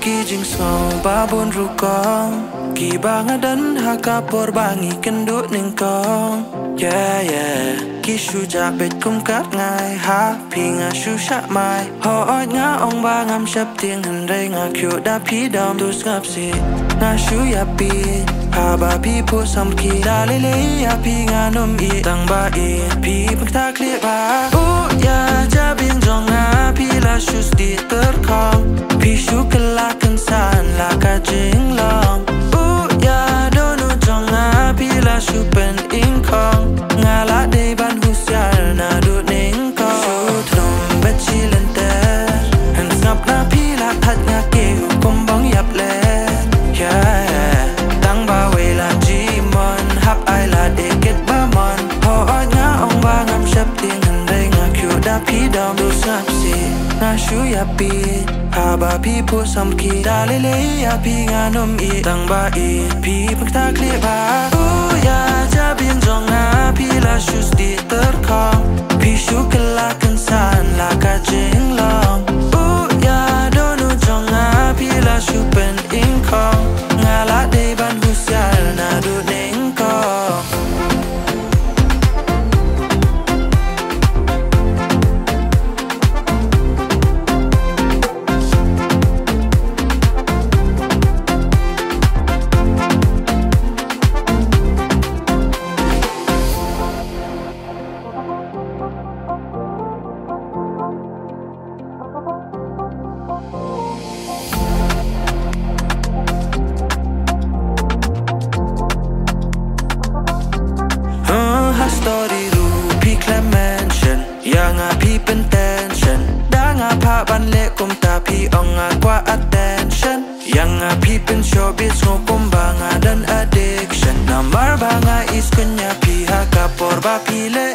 ki jing snow babun rukong ki bangadan hakapor bangi kenduk ningkong yeah ki shu japet kum kat ngai ha pinga shu sha mai ho oi nga ong bangam shap ting han re nga kyo da pi dam tu skap si nga shu ya pi ha ba pi pu sam ki da le ya pi nga nom i tang ba i pi pak ta kli ba ya ja bing jong nga pi la shu sti ter kong pi shu kala kan san la ka jing long ya do no jong nga pi la shu pen in kong nga la de ban hu sial na do ning ko shu thom bet chi len ter han snap na pi la that nga ke kom bang yap le yeah tang ba we la ji mon hap ai la de get ba mon ho nga ong ba ngam shap ting han re nga kyu da pi dam do snap si nga shu ya pi ha ba pi pu sam ki da le ya pi nga nom i tang ba i pi pak ta kli ba ya ja bin jong nga pi la shu sti ter kong pi shu kala kan san la ka jing long ya do no jong nga pi la shu pen in kong nga la de ban hu sial na do ning ko story ru pi clam mention yang a pi pen tension dang a pha ban le kum ta pi ong a kwa attention yang a pi pen showbiz ngo kum banga dan addiction namar banga is kunya pi ha ka por ba pi le